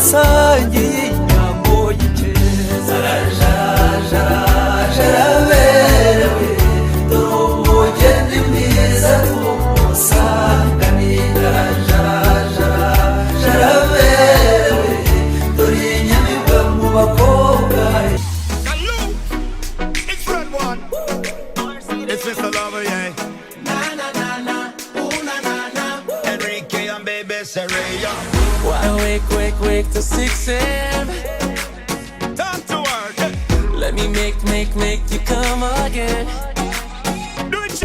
twasangiye inyambo y'ikeza. Jaraberewe dore umugeni mwiza tumusanganira. Jaraberewe dore inyamibwa mu bakobwa. It's Red One. It's Mr. Lover, yeah. Na na na na, ooh na na na. Enrique and baby Serena. Why wake to 6 a.m. Time to work. Let me make you come again. Do it.